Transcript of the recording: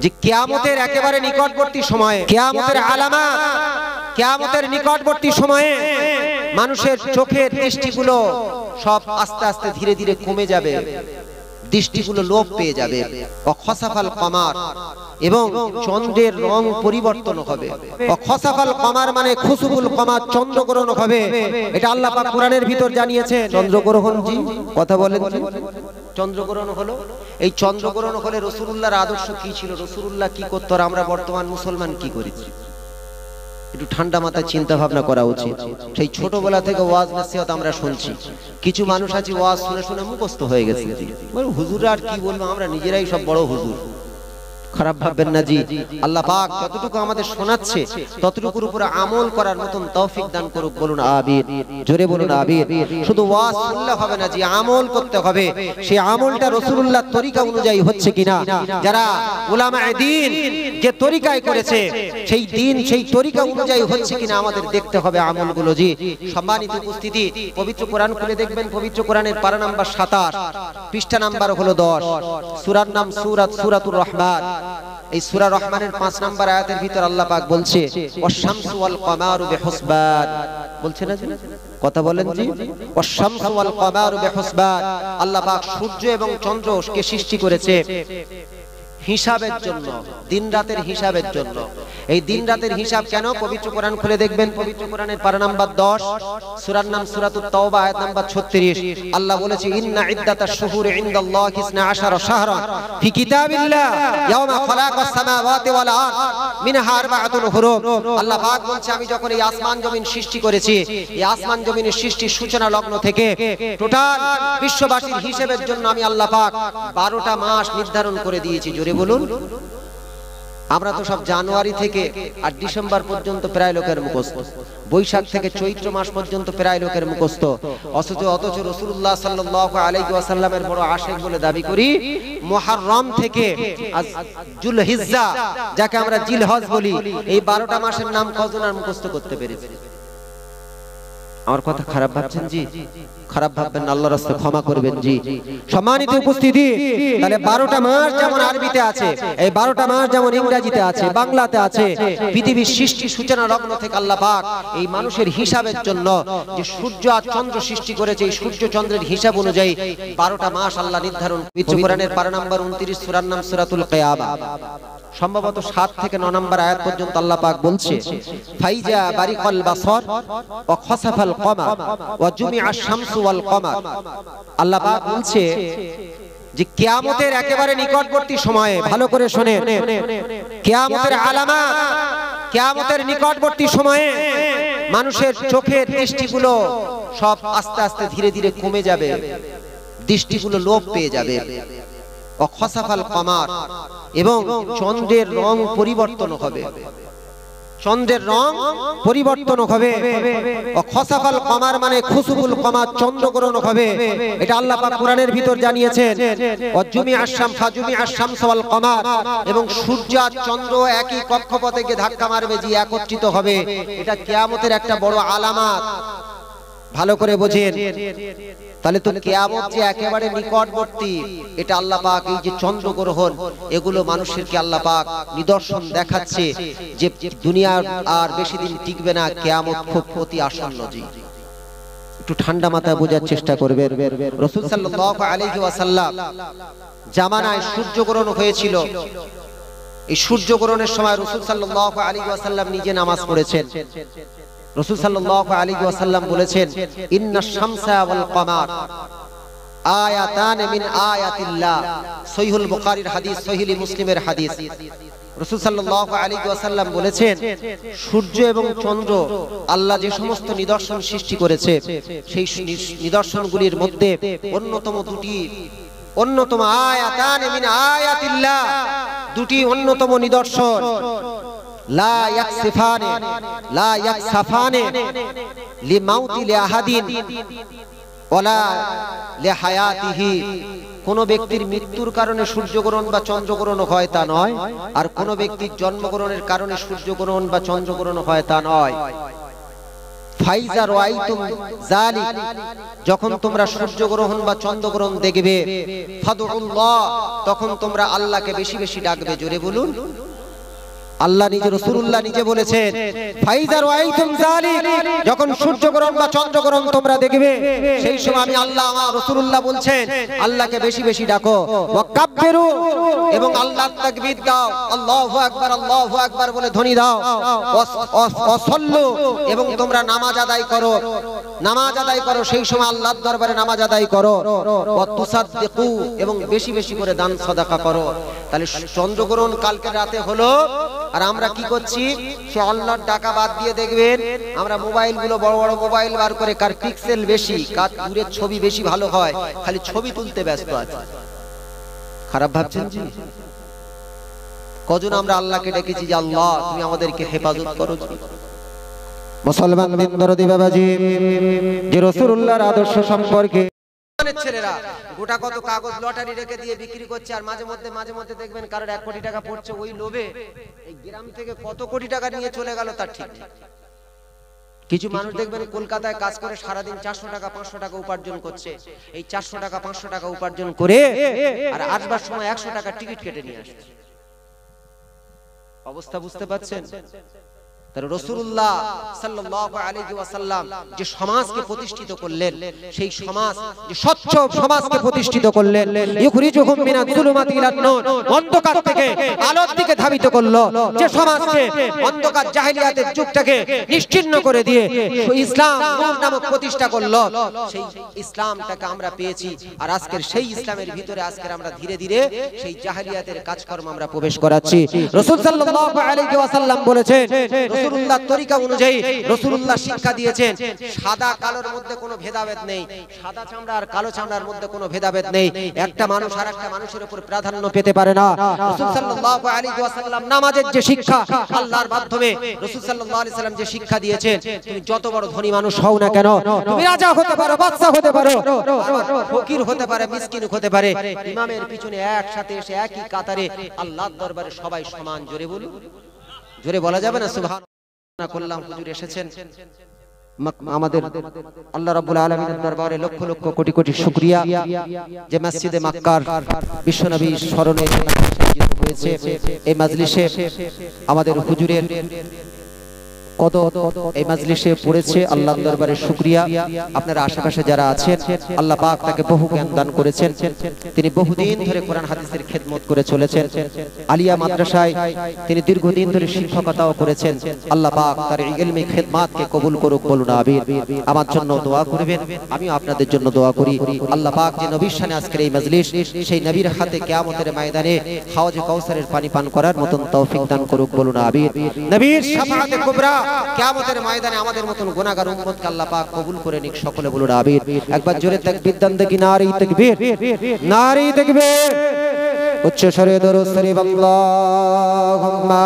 যে কিয়ামতের একেবারে নিকটবর্তী সময়ে, কিয়ামতের আলামত, কিয়ামতের নিকটবর্তী সময়ে মানুষের চোখের দৃষ্টিগুলো সব আস্তে আস্তে ধীরে ধীরে কমে যাবে, দৃষ্টিগুলো লোপ পেয়ে যাবে। অখসাফাল কমার, এবং চন্দ্রের রং পরিবর্তন হবে। অখসাফাল কমার মানে খুসুফুল কমার, চন্দ্রগ্রহণ হবে। এটা আল্লাহ পাক কোরআনের ভিতর জানিয়েছেন। চন্দ্রগ্রহণ, জি কথা বলেন, চন্দ্রগ্রহণ হলো, এই চন্দ্রগ্রহণ হলে রাসূলুল্লাহর আদর্শ কি ছিল, রাসূলুল্লাহ কি করতো, আর আমরা বর্তমান মুসলমান কি করেছি, একটু ঠান্ডা মাথায় চিন্তা ভাবনা করা উচিত। সেই ছোটবেলা থেকে ওয়াজ নসিহত আমরা শুনছি, কিছু মানুষ আছে ওয়াজ শুনে শুনে মুখস্থ হয়ে গেছে। হুজুররা আর কি বলবো, আমরা নিজেরাই সব বড় হুজুর। খারাপ ভাববেন না জি, আল্লাহ পাক যতটুকু আমাদের শোনাচ্ছে ততটুকুর উপরে আমল করার মতন তৌফিক দান করুক। বলুন আমিন, জোরে বলুন আমিন। শুধু ওয়াজ শুনলে হবে না জি, আমল করতে হবে। সেই আমলটা রাসূলুল্লাহর তরিকা অনুযায়ী হচ্ছে কিনা, যারা উলামায়ে দ্বীন যে তরিকায় করেছে সেই দিন সেই তরিকা অনুযায়ী হচ্ছে কিনা আমাদের দেখতে হবে আমলগুলো। জি সম্মানিত উপস্থিতি, পবিত্র কোরআন খুলে দেখবেন, পবিত্র কোরআনের পারা নাম্বার 27, পৃষ্ঠা নাম্বার হলো 10, সূরার নাম সূরাতুর রহমান। এই সূরা রহমানের 5 নম্বর আয়াতের ভিতর আল্লাহ পাক বলছে ওয়াশ-শামসু ওয়াল কমারু বিহুসবান, বলছে না জি, কথা বলেন জি, ওয়াশ-শামসু ওয়াল কমারু বিহুসবান। আল্লাহ পাক সূর্য এবং চন্দ্রকে সৃষ্টি করেছে হিসাবের জন্য, দিন রাতের হিসাবের জন্য। এই দিন রাতের হিসাব কেন? পবিত্র কোরআন খুলে দেখবেন, পবিত্র কোরআনের পারা নাম্বার 10, সূরার নাম সূরাতুত তাওবা, আয়াত নাম্বার 36। আল্লাহ বলেছে ইন্না ইদ্দাতাশ শুহুরি ইনদাল্লাহি 12 শাহরান ফি কিতাবিল্লাহ ইয়াওমা খালাকাস সামাওয়াতি ওয়াল আরদ মিনহা আরবাআতুন হুরুম। আল্লাহ পাক বলছে আমি যখন এই আসমান জমিন সৃষ্টি করেছি, এই আসমান জমিনের সৃষ্টির সূচনা লগ্ন থেকে টোটাল বিশ্ববাসীর হিসাবের জন্য আমি আল্লাহ পাক 12টা মাস নির্ধারণ করে দিয়েছি। জোরে বলুন। আমরা তো সব জানুয়ারি থেকে আর ডিসেম্বর পর্যন্ত প্রায় লোকের মুখস্থ, বৈশাখ থেকে চৈত্র মাস পর্যন্ত প্রায় লোকের মুখস্থ। অথচ রাসূলুল্লাহ সাল্লাল্লাহু আলাইহি ওয়াসাল্লামের বড় আশিক বলে দাবি করি, মুহররম থেকে যুলহিজ্জা, যাকে আমরা জিলহজ বলি, এই 12টা মাসের নাম কজন আর মুখস্থ করতে পেরেছে? আমার কথা খারাপ ভাবছেন জি? খারাপ ভাববেন না, আল্লাহর রাস্তায় ক্ষমা করবেন জি। সম্মানিত উপস্থিতি, তাহলে 12টা মাস যেমন আরবিতে আছে, এই 12টা মাস যেমন ইংরেজিতে আছে, বাংলাতে আছে, পৃথিবীর সৃষ্টি সূচনা লগ্ন থেকে আল্লাহ পাক এই মানুষের হিসাবের জন্য যে সূর্য আর চন্দ্র সৃষ্টি করেছে, এই সূর্য চন্দ্রের হিসাব অনুযায়ী 12টা মাস আল্লাহ নির্ধারণ। পবিত্র কোরআনের পারা নাম্বার 29, সূরার নাম সূরাতুল কিয়ামা, সম্ভবত 7 থেকে 9 নম্বর আয়াত পর্যন্ত আল্লাহ পাক বলছে ফাইজা বারিকাল বাসর ওয়া খাসাফাল কমার ওয়া জুমিআশ শামসু ওয়াল কমার। আল্লাহ পাক বলছে যে কিয়ামতের একেবারে নিকটবর্তী সময়ে, ভালো করে শুনেন, কিয়ামতের আলামত, কিয়ামতের নিকটবর্তী সময়ে মানুষের চোখের দৃষ্টিগুলো সব আস্তে আস্তে ধীরে ধীরে কমে যাবে, দৃষ্টিগুলো লোপ পেয়ে যাবে। অখসাফাল কমার, এবং চন্দ্রের রং পরিবর্তন হবে, চন্দ্রের রং পরিবর্তন হবে। অখসাফাল কমার মানে খুসুফুল কমার, চন্দ্রগ্রহণ হবে। এটা আল্লাহ পাক কোরআনের ভিতর জানিয়েছেন ওয়াজুমিআশ শামসু ওয়াল কমার, এবং সূর্য আর চন্দ্র একই কক্ষপথে গিয়ে ধাক্কা মারবে, যে একত্রিত হবে। এটা কিয়ামতের একটা বড় আলামত, ভালো করে বোঝেন। তাহলে তো কিয়ামত যে একেবারে নিকটবর্তী, এটা আল্লাহ পাক এই যে চন্দ্রগ্রহণ, এগুলো মানুষেরকে আল্লাহ পাক নিদর্শন দেখাচ্ছে যে দুনিয়া আর বেশি দিন টিকবে না, কিয়ামত খুব অতি আসন্ন। জি একটু ঠান্ডা মাথায় বোঝার চেষ্টা করবেন। রাসূল সাল্লাল্লাহু আলাইহি ওয়াসাল্লাম জামানায় সূর্যগ্রহণ হয়েছিল। এই সূর্যগ্রহণের সময় রাসূল সাল্লাল্লাহু আলাইহি ওয়াসাল্লাম নিজে নামাজ পড়েছেন। রাসূল সাল্লাল্লাহু আলাইহি ওয়াসাল্লাম বলেছেন ইন্নাশ শামসা ওয়াল কমার আয়াতান মিন আয়াতিল্লাহ। সহিহুল বুখারীর হাদিস, সহিহ মুসলিমের হাদিস। রাসূল সাল্লাল্লাহু আলাইহি ওয়াসাল্লাম বলেছেন সূর্য এবং চন্দ্র আল্লাহ যে সমস্ত নিদর্শন সৃষ্টি করেছে, সেই নিদর্শনগুলির মধ্যে অন্যতম আয়াতান মিন আয়াতিল্লাহ, দুটি অন্যতম নিদর্শন। লা ইয়াকসাফানে লিমাউতি লিআহাদিন ওয়ালা লিহায়াতিহি। কোন ব্যক্তির মৃত্যুর কারণে সূর্যগ্রহণ বা চন্দ্রগ্রহণ হয় তা নয়, আর কোন ব্যক্তির জন্মগ্রহণের কারণে সূর্যগ্রহণ বা চন্দ্রগ্রহণ হয় তা নয়। ফাইজা রাআইতুম যালিক, যখন তোমরা সূর্যগ্রহণ বা চন্দ্রগ্রহণ দেখবে, ফাদউল্লাহ, তখন তোমরা আল্লাহকে বেশি বেশি ডাকবে। জোরে বলুন। আল্লাহ নিজে, রাসূলুল্লাহ নিজে বলেছেন, ফাইজা রাআইতুম যালিক, যখন সূর্যগ্রহণ বা চন্দ্রগ্রহণ তোমরা দেখবে, সেই সময় আমি আল্লাহ, আমার রাসূলুল্লাহ বলছেন, আল্লাহকে বেশি বেশি ডাকো। ওয়া কাব্বিরু, এবং আল্লাহর তাকবীর দাও, আল্লাহু আকবার বলে ধ্বনি দাও। ওয়া সাল্লু, এবং তোমরা নামাজ আদায় করো, নামাজ আদায় করো, সেই সময় আল্লাহর দরবারে নামাজ আদায় করো। ওয়া তুসাদ্দিকু, এবং বেশি বেশি করে দান সাদাকা করো। তাহলে চন্দ্রগ্রহণ কালকে রাতে হলো, আর আমরা কি করছি? সে আল্লাহর ডাকা বাদ দিয়ে দেখবেন আমরা মোবাইল গুলো, বড় বড় মোবাইল বার করে, কার পিক্সেল বেশি, কার দূরের ছবি বেশি ভালো হয়, খালি ছবি তুলতে ব্যস্ত আছে। খারাপ ভাবছেন জি? কজন আমরা আল্লাহকে ডেকেছি যে আল্লাহ তুমি আমাদেরকে হেফাজত করো? মুসলমান বিন্দরদি বাবাজি, যে রাসূলুল্লাহর আদর্শ সম্পর্কে ছেলেরা গোটা কত কাগজ লটারি রেখে দিয়ে বিক্রি করছে, আর মাঝে মধ্যে দেখবেন কারোর 1 কোটি টাকা পড়ছে, ওই লোভে এই গ্রাম থেকে কত কোটি টাকা নিয়ে চলে গেল তার ঠিক নেই। কিছু মানুষ দেখবেন কলকাতায় কাজ করে সারাদিন 400 টাকা 500 টাকা উপার্জন করছে। এই 400 টাকা 500 টাকা উপার্জন করে আর আসবার সময় 100 টাকা টিকিট কেটে নিয়ে আসছে। অবস্থা বুঝতে পারছেন? তার রাসূলুল্লাহ সাল্লাল্লাহু আলাইহি ওয়াসাল্লাম যে সমাজকে প্রতিষ্ঠিত করলেন, সেই সমাজ, যে স্বচ্ছ সমাজকে প্রতিষ্ঠিত করলেন, ইখরিজুহুম মিনাজ যুলুমাতি ইলান নূর, অন্ধকার থেকে আলোর দিকে ধাবিত করলো, যে সমাজকে অন্ধকার জাহেলিয়াতের যুগটাকে নিশ্চিহ্ন করে দিয়ে ইসলাম নূর নামক প্রতিষ্ঠা করলো, সেই ইসলামটাকে আমরা পেয়েছি। আর আজকের সেই ইসলামের ভিতরে আজকের আমরা ধীরে ধীরে সেই জাহেলিয়াতের কাজকর্ম আমরা প্রবেশ করাচ্ছি। রাসূল সাল্লাল্লাহু আলাইহি ওয়াসাল্লাম বলেছেন, রাসূলুল্লাহ তরিকা অনুযায়ী রাসূলুল্লাহ শিক্ষা দিয়েছেন, সাদা কালোর মধ্যে কোনো ভেদাভেদ নেই, সাদা চামড়া আর কালো চামড়ার মধ্যে কোনো ভেদাভেদ নেই। একটা মানুষ আর একটা মানুষের উপর প্রাধান্য পেতে পারে না। রাসূল সাল্লাল্লাহু আলাইহি ওয়াসাল্লাম নামাজের যে শিক্ষা আল্লাহর মাধ্যমে রাসূল সাল্লাল্লাহু আলাইহি ওয়াসাল্লাম যে শিক্ষা দিয়েছেন, তুমি যত বড় ধনী মানুষ হও না কেন, তুমি রাজা হতে পারো, বাদশা হতে পারো, ফকির হতে পারে, মিসকিন হতে পারে, ইমামের পিছনে একসাথে এসে একই কাতারে আল্লাহর দরবারে সবাই সমান। জোরে বলুন। জোরে বলা যাবে না সুবহান করলাম? হুজুর এসেছেন, আমাদের আল্লাহ রাব্বুল আলামিনের দরবারে লক্ষ লক্ষ কোটি কোটি শুকরিয়া যে মসজিদে মক্কার বিশ্বনবী স্মরণে আয়োজিত হয়েছে। এই মাজলিসে আমাদের হুজুরের কত এই মাজলিসে পড়েছে, আল্লাহর দরবারে শুকরিয়া। আপনারা আশেপাশে যারা আছেন, আল্লাহ পাক তাকে বহু জ্ঞান দান করেছেন, তিনি বহুদিন ধরে কোরআন হাদিসের খেদমত করে চলেছেন। আলিয়া মাদ্রাসায় তিনি দীর্ঘদিন ধরে শিক্ষকতাও করেছেন। আল্লাহ পাক তার ইলমি খেদমতকে কবুল করুক, বলুন আমিন। আমার জন্য দোয়া করবেন, আমিও আপনাদের জন্য দোয়া করি। আল্লাহ পাক যে নবীর শানে আজকের এই মাজলিস, সেই নবীর হাতে কিয়ামতের ময়দানে হাওজে কাউসারের পানি পান করার মতন তৌফিক দান করুক, বলুন আমিন। নবীর শাফাআতে কুবরা কিয়ামতের ময়দানে আমাদের মতন গুনাহগার উম্মতকে আল্লাহ পাক কবুল করে নিক, সকলে বলুন আমিন। একবার জোরে তাকবীর দেন দেখি, নারে তাকবীর, নারে তাকবীর। উচ্চ স্বরে দরুদ শরীফ, আল্লাহুম্মা